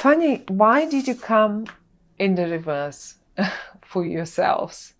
Funny, why did you come in the reverse for yourselves?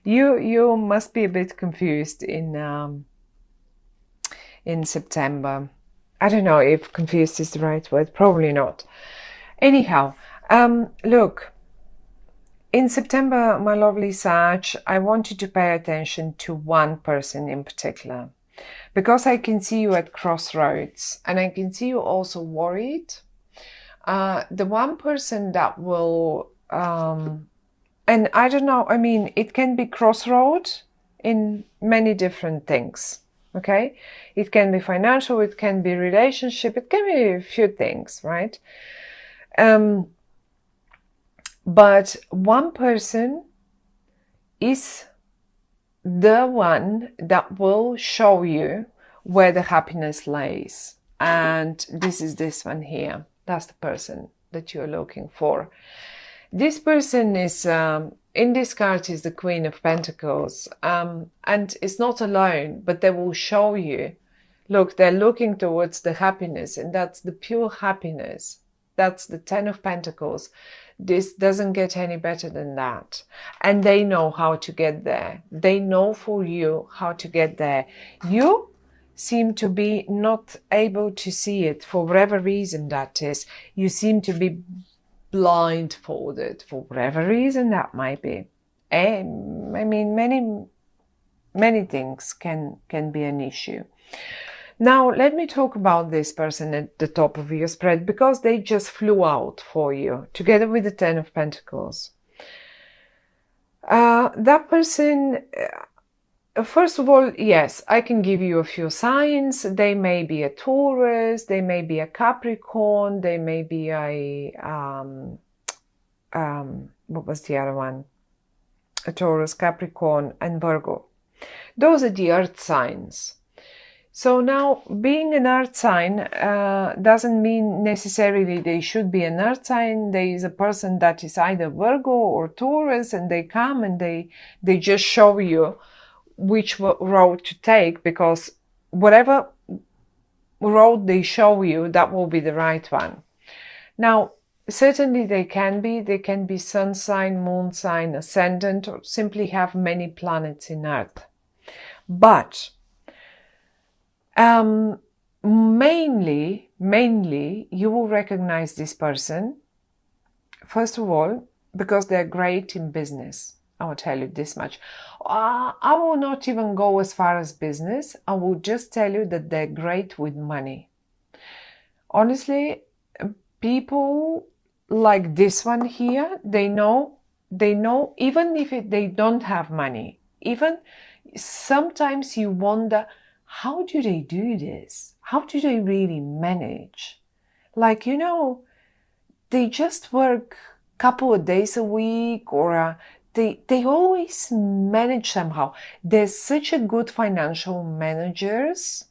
You must be a bit confused in September. I don't know if confused is the right word. Probably not. Anyhow, look. In September, my lovely Sag, I want you to pay attention to one person in particular, because I can see you at crossroads and I can see you also worried. The one person that will, and I don't know, I mean, it can be crossroad in many different things, okay? It can be financial, it can be relationship, it can be a few things, right? But one person is the one that will show you where the happiness lays. And this is this one here. That's the person that you're looking for. This person is, in this card, is the Queen of Pentacles. And it's not alone, but they will show you. Look, they're looking towards the happiness, and that's the pure happiness. That's the Ten of Pentacles. This doesn't get any better than that. And they know how to get there. They know for you how to get there. You seem to be not able to see it for whatever reason that is. You seem to be blindfolded for whatever reason that might be. And I mean, many things can be an issue. Now, let me talk about this person at the top of your spread, because they just flew out for you, together with the Ten of Pentacles. That person, first of all, yes, I can give you a few signs. They may be a Taurus, they may be a Capricorn, they may be a, what was the other one? A Taurus, Capricorn, and Virgo. Those are the earth signs. So now, being an earth sign doesn't mean necessarily they should be an earth sign. There is a person that is either Virgo or Taurus, and they come and they just show you which road to take, because whatever road they show you, that will be the right one. Now, certainly they can be sun sign, moon sign, ascendant, or simply have many planets in Earth. But mainly, you will recognize this person, first of all, because they're great in business. I will tell you this much. I will not even go as far as business. I will just tell you that they're great with money. Honestly, people like this one here, they know, even if they don't have money, even sometimes you wonder, how do they do this? How do they really manage? Like, you know, they just work a couple of days a week, or they always manage somehow. There's such a good financial managers,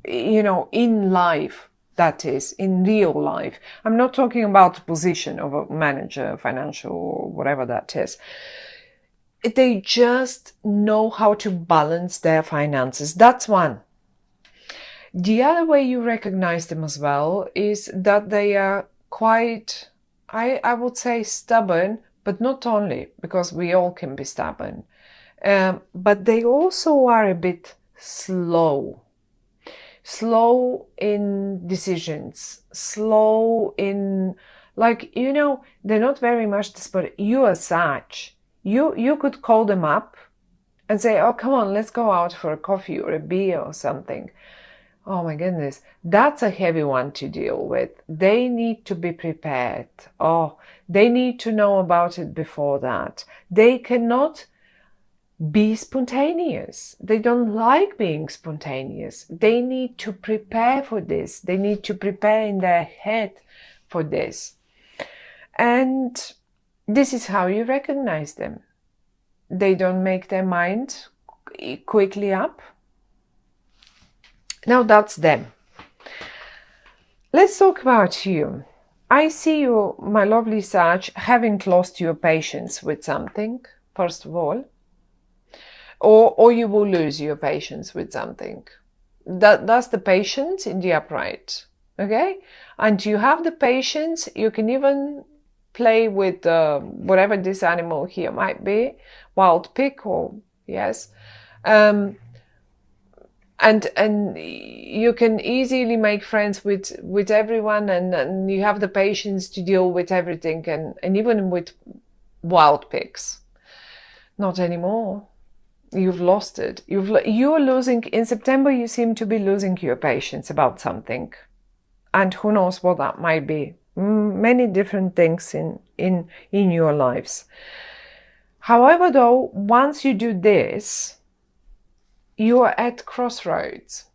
you know, in life, that is, in real life. I'm not talking about the position of a manager, financial, or whatever that is. They just know how to balance their finances. That's one. The other way you recognize them as well is that they are quite, I would say, stubborn, but not only, because we all can be stubborn. But they also are a bit slow in decisions, slow in, like, you know, they're not very much desperate. You are such. You could call them up and say, oh, come on, let's go out for a coffee or a beer or something. Oh my goodness, that's a heavy one to deal with. They need to be prepared. Oh, they need to know about it before that. They cannot be spontaneous. They don't like being spontaneous. They need to prepare for this. They need to prepare in their head for this. And this is how you recognize them. They don't make their mind quickly up. Now that's them. Let's talk about you. I see you, my lovely Sag, having lost your patience with something, first of all. Or you will lose your patience with something. That's the patience in the upright. Okay? And you have the patience. You can even play with whatever this animal here might be, wild pig or yes. And you can easily make friends with everyone, and you have the patience to deal with everything, and even with wild pigs. Not anymore. You've lost it. You're losing in September. You seem to be losing your patience about something, and who knows what that might be. Many different things in your lives. However, though, once you do this, you are at crossroads,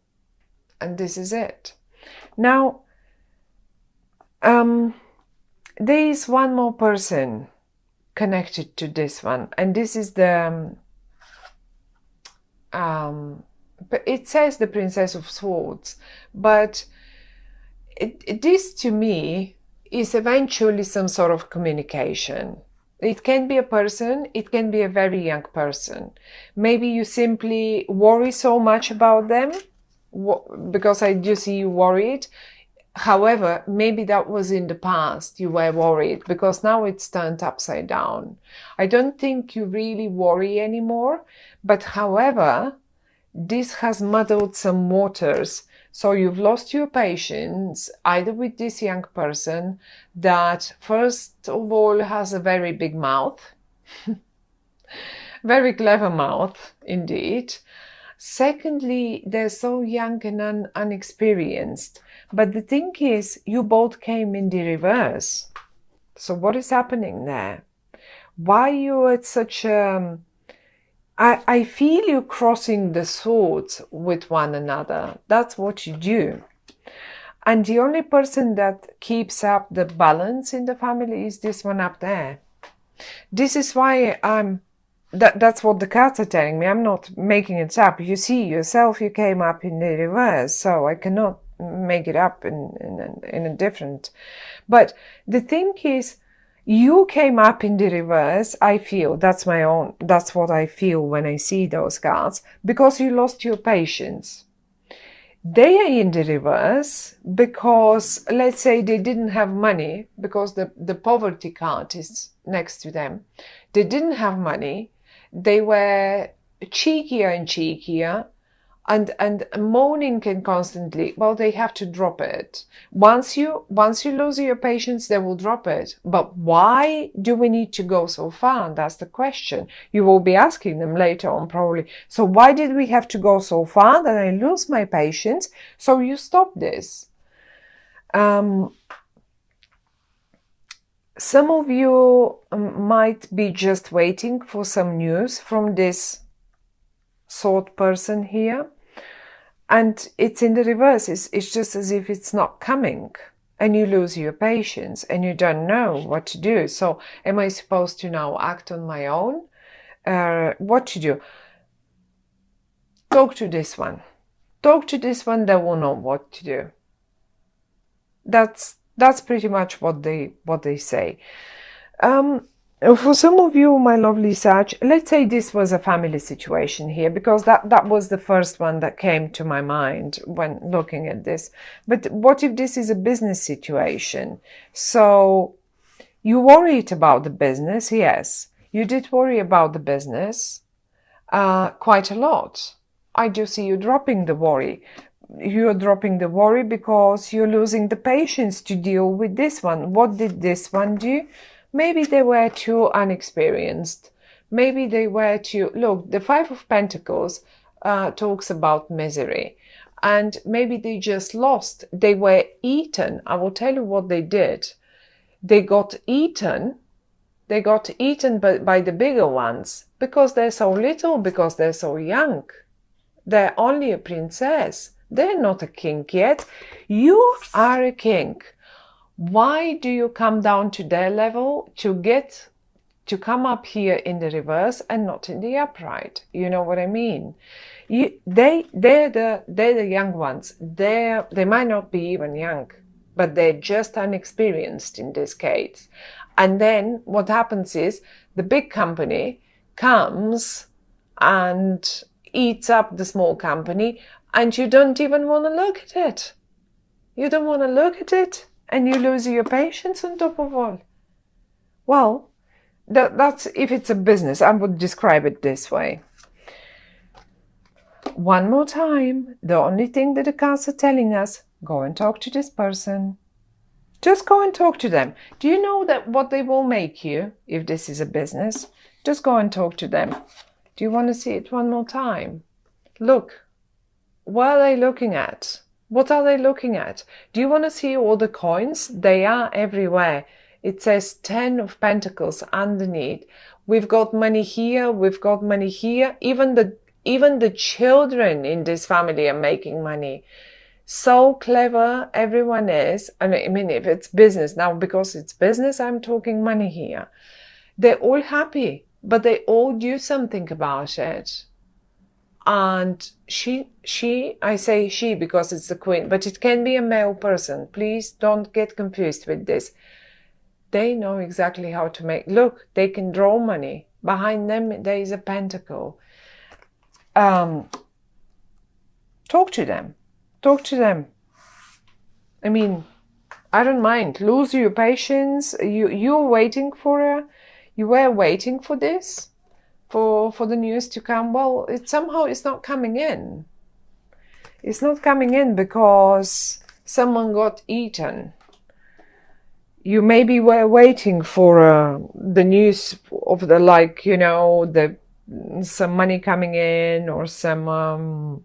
and this is it. Now, there is one more person connected to this one, and this is the it says the Princess of Swords, but this to me is eventually some sort of communication. It can be a person, it can be a very young person. Maybe you simply worry so much about them, because I do see you worried. However, maybe that was in the past, you were worried, because now it's turned upside down. I don't think you really worry anymore, but however, this has muddled some waters. So you've lost your patience, either with this young person that, first of all, has a very big mouth, very clever mouth, indeed. Secondly, they're so young and unexperienced. But the thing is, you both came in the reverse. So what is happening there? Why you at such a... I feel you crossing the swords with one another. That's what you do. And the only person that keeps up the balance in the family is this one up there. This is why that's what the cards are telling me. I'm not making it up. You see yourself, you came up in the reverse, so I cannot make it up in a different. But the thing is, you came up in the reverse. I feel that's what I feel when I see those cards, because you lost your patience. They are in the reverse because, let's say, they didn't have money, because the poverty card is next to them. They didn't have money. They were cheekier and cheekier, and moaning and constantly. Well, they have to drop it. Once you lose your patience, they will drop it. But why do we need to go so far? That's the question. You will be asking them later on, probably. So why did we have to go so far that I lose my patience? So you stop this. Some of you might be just waiting for some news from this sword person here. And it's in the reverse. It's just as if it's not coming. And you lose your patience and you don't know what to do. So am I supposed to now act on my own? What to do? Talk to this one. Talk to this one, they will know what to do. That's pretty much what they say. For some of you, my lovely Sag, let's say this was a family situation here, because that was the first one that came to my mind when looking at this. But what if this is a business situation? So you worried about the business, yes. You did worry about the business quite a lot. I do see you dropping the worry. You're dropping the worry because you're losing the patience to deal with this one. What did this one do? Maybe they were too unexperienced. Maybe they were too... Look, the Five of Pentacles talks about misery. And maybe they just lost. They were eaten. I will tell you what they did. They got eaten. They got eaten by the bigger ones because they're so little, because they're so young. They're only a princess. They're not a king yet. You are a king. Why do you come down to their level to come up here in the reverse and not in the upright? You know what I mean? They're the young ones. They might not be even young, but they're just unexperienced in this case. And then what happens is the big company comes and eats up the small company, and you don't even want to look at it. You don't want to look at it, and you lose your patience on top of all. Well, that's if it's a business. I would describe it this way. One more time, the only thing that the cards are telling us, go and talk to this person. Just go and talk to them. Do you know that what they will make you, if this is a business? Just go and talk to them. Do you want to see it one more time? Look. What are they looking at? What are they looking at? Do you want to see all the coins? They are everywhere. It says 10 of Pentacles underneath. We've got money here. We've got money here. Even the children in this family are making money. So clever everyone is. I mean, if it's business, now because it's business, I'm talking money here. They're all happy, but they all do something about it. And I say she because it's the queen, but it can be a male person. Please don't get confused with this. They know exactly how to make, look, they can draw money. Behind them, there is a pentacle. Talk to them. Talk to them. I mean, I don't mind. Lose your patience. You were waiting for this, for the news to come. Well, it's not coming in. It's not coming in because someone got eaten. You maybe were waiting for the news of some money coming in or some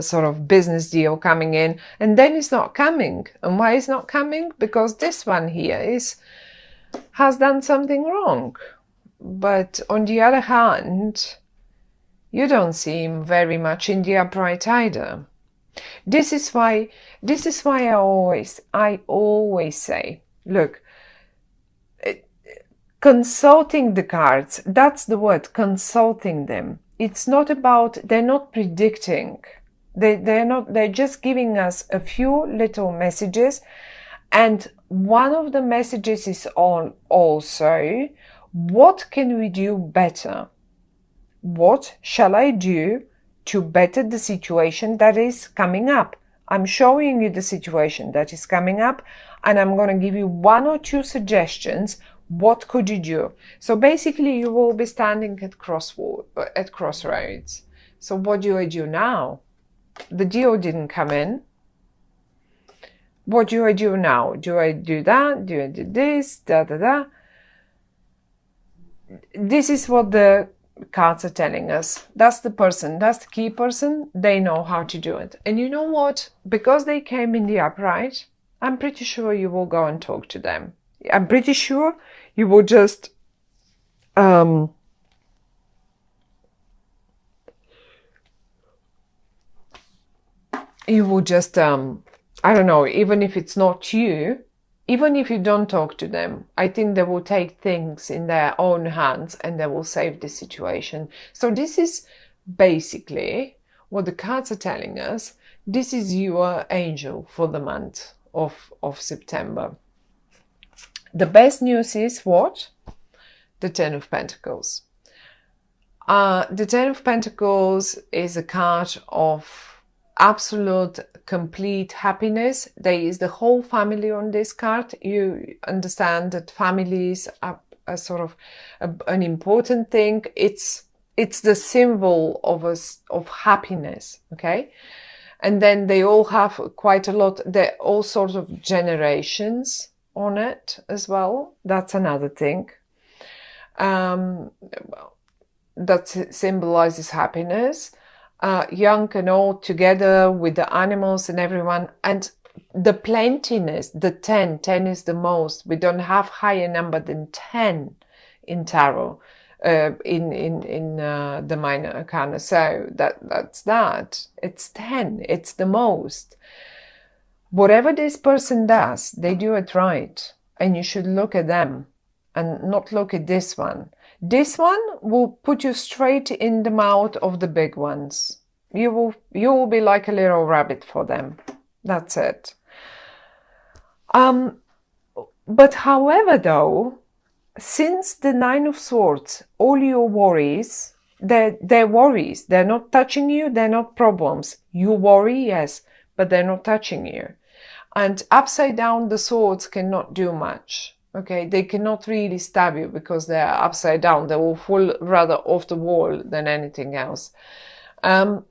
sort of business deal coming in, and then it's not coming. And why it's not coming? Because this one here has done something wrong. But on the other hand, you don't see him very much in the upright either. This is why I always say, look, consulting the cards, that's the word, consulting them. It's not about, they're not predicting. They're just giving us a few little messages. And one of the messages is also, what can we do better? What shall I do to better the situation that is coming up? I'm showing you the situation that is coming up, and I'm going to give you one or two suggestions. What could you do? So basically, you will be standing at crossroads. So what do I do now? The deal didn't come in. What do I do now? Do I do that? Do I do this? Da da da. This is what the cards are telling us. That's the person. That's the key person. They know how to do it. And you know what? Because they came in the upright, I'm pretty sure you will go and talk to them. I'm pretty sure you will just I don't know, even if it's not you, even if you don't talk to them, I think they will take things in their own hands and they will save the situation. So this is basically what the cards are telling us. This is your angel for the month of September. The best news is what? The Ten of Pentacles. The Ten of Pentacles is a card of absolute complete happiness. There is the whole family on this card. You understand that families are a sort of an important thing. It's the symbol of happiness, okay? And then they all have quite a lot, they're all sorts of generations on it as well. That's another thing. That symbolizes happiness. Young and old together with the animals and everyone, and the plentiness, the 10 is the most. We don't have higher number than 10 in tarot, in the minor arcana. So that's that. It's 10. It's the most. Whatever this person does, they do it right, and you should look at them and not look at this one. This one will put you straight in the mouth of the big ones. You will be like a little rabbit for them. That's it. But however, though, since the Nine of Swords, all your worries, they're worries. They're not touching you. They're not problems. You worry, yes, but they're not touching you. And upside down, the swords cannot do much. Okay, they cannot really stab you because they're upside down. They will fall rather off the wall than anything else. Now,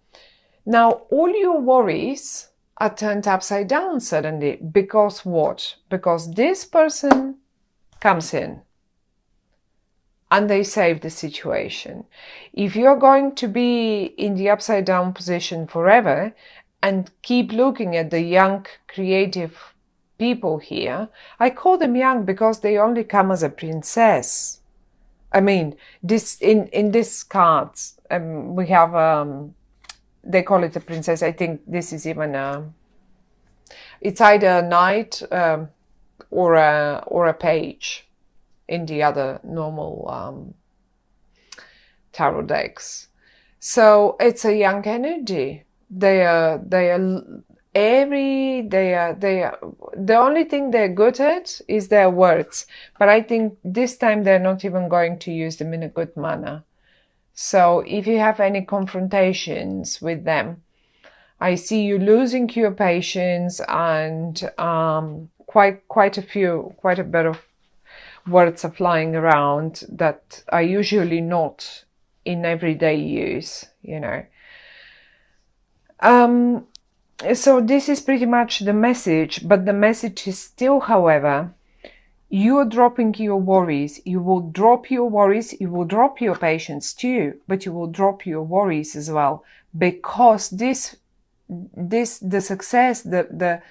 all your worries are turned upside down suddenly. Because what? Because this person comes in and they save the situation. If you're going to be in the upside down position forever and keep looking at the young, creative people here, I call them young because they only come as a princess. I mean, this in this cards, we have they call it a princess. I think this is even it's either a knight or a page in the other normal tarot decks. So it's a young energy. They are airy. The only thing they're good at is their words. But I think this time they're not even going to use them in a good manner. So if you have any confrontations with them, I see you losing your patience, and quite a bit of words are flying around that are usually not in everyday use, you know. So this is pretty much the message, but the message is still, however, you're dropping your worries. You will drop your worries. You will drop your patience too, but you will drop your worries as well, because the success, the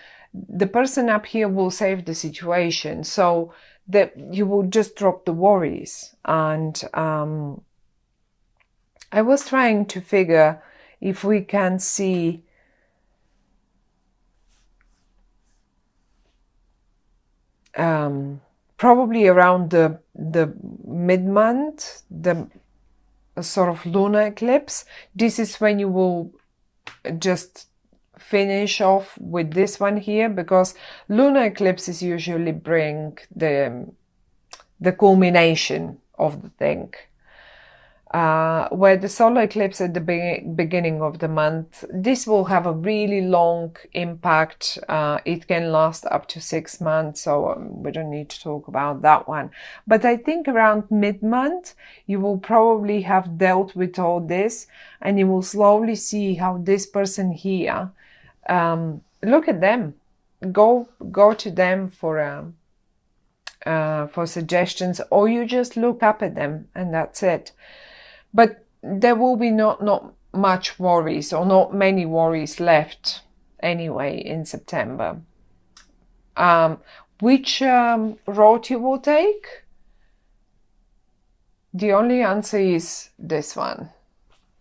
person up here will save the situation, so that you will just drop the worries. And I was trying to figure if we can see probably around the mid-month, the sort of lunar eclipse. This is when you will just finish off with this one here, because lunar eclipses usually bring the culmination of the thing. Where the solar eclipse at the beginning of the month, this will have a really long impact. It can last up to 6 months, so we don't need to talk about that one. But I think around mid-month, you will probably have dealt with all this, and you will slowly see how this person here, look at them, go to them for suggestions, or you just look up at them and that's it. But there will be not much worries, or not many worries left anyway in September. Which road you will take? The only answer is this one.